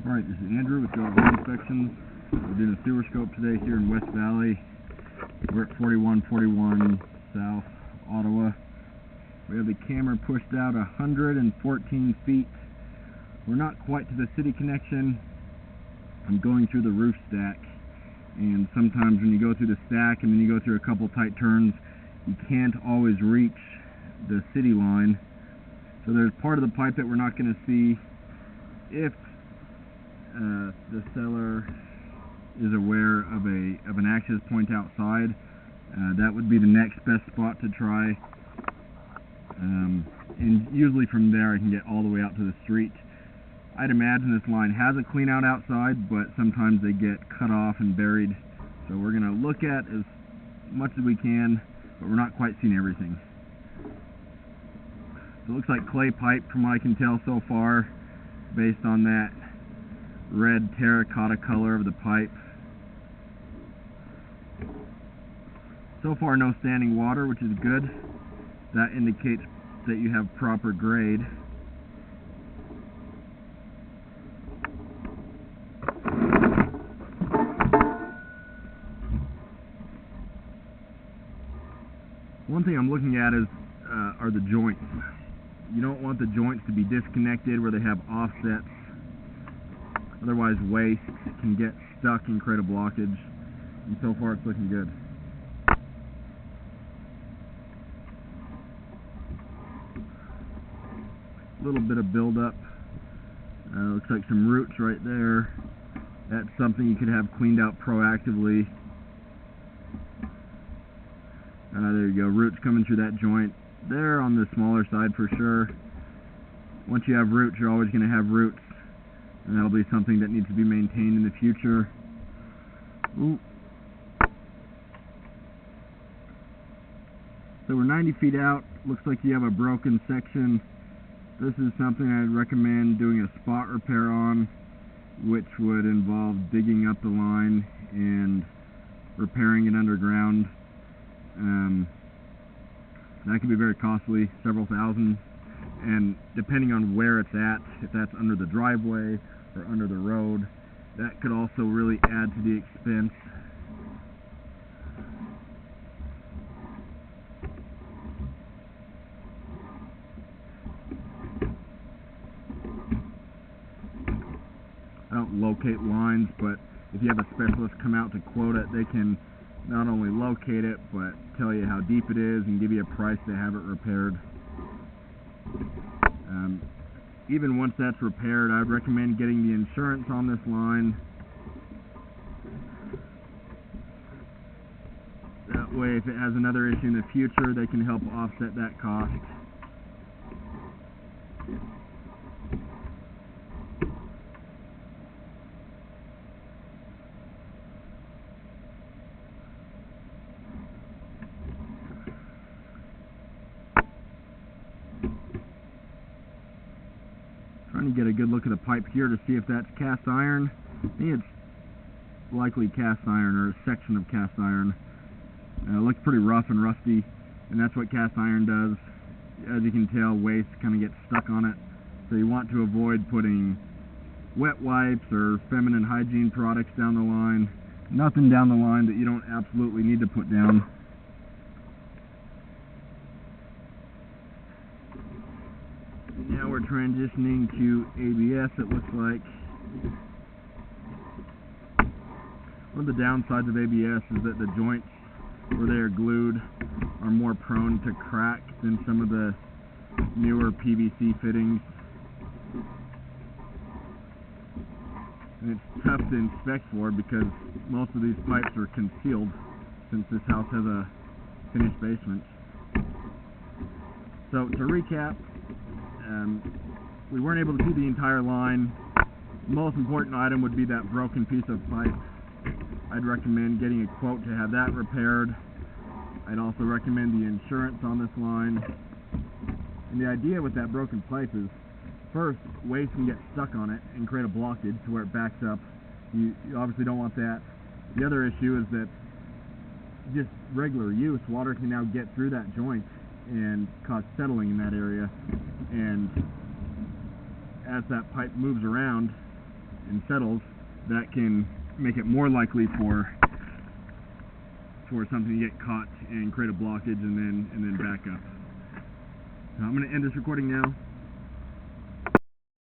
Alright, this is Andrew with Ottawa Inspections. We're doing a sewer scope today here in West Valley. We're at 4141 South Ottawa. We have the camera pushed out 114 feet. We're not quite to the city connection. I'm going through the roof stack, and sometimes when you go through the stack and then you go through a couple tight turns, you can't always reach the city line. So there's part of the pipe that we're not going to see. If the seller is aware of an access point outside, that would be the next best spot to try. And usually from there I can get all the way out to the street. I'd imagine this line has a clean out outside, but sometimes they get cut off and buried. So we're going to look at as much as we can, but we're not quite seeing everything. So it looks like clay pipe from what I can tell so far, based on that red terracotta color of the pipe. So far no standing water, which is good. That indicates that you have proper grade. One thing I'm looking at is are the joints. You don't want the joints to be disconnected where they have offsets. Otherwise waste can get stuck and create a blockage. And so far it's looking good. A little bit of buildup. Looks like some roots right there. That's something you could have cleaned out proactively. There you go, roots coming through that joint. They're on the smaller side for sure. Once you have roots, you're always going to have roots, and that'll be something that needs to be maintained in the future. Ooh. So we're 90 feet out. Looks like you have a broken section. This is something I'd recommend doing a spot repair on, which would involve digging up the line and repairing it underground. That can be very costly, several thousand, and depending on where it's at, if that's under the driveway or under the road, that could also really add to the expense. I don't locate lines, but if you have a specialist come out to quote it, they can not only locate it, but tell you how deep it is and give you a price to have it repaired. Even once that's repaired, I'd recommend getting the insurance on this line. That way, if it has another issue in the future, they can help offset that cost. Trying to get a good look at the pipe here to see if that's cast iron. I think it's likely cast iron, or a section of cast iron. It looks pretty rough and rusty, and that's what cast iron does. As you can tell, waste kind of gets stuck on it. So you want to avoid putting wet wipes or feminine hygiene products down the line. Nothing down the line that you don't absolutely need to put down. Now we're transitioning to ABS, it looks like. One of the downsides of ABS is that the joints where they are glued are more prone to crack than some of the newer PVC fittings. And it's tough to inspect for because most of these pipes are concealed, since this house has a finished basement. So to recap, we weren't able to see the entire line. The most important item would be that broken piece of pipe. I'd recommend getting a quote to have that repaired. I'd also recommend the insurance on this line. And the idea with that broken pipe is, first, waste can get stuck on it and create a blockage to where it backs up. You obviously don't want that. The other issue is that just regular use, water can now get through that joint and cause settling in that area, and as that pipe moves around, and settles, that can make it more likely for something to get caught and create a blockage and then back up. So I'm going to end this recording now.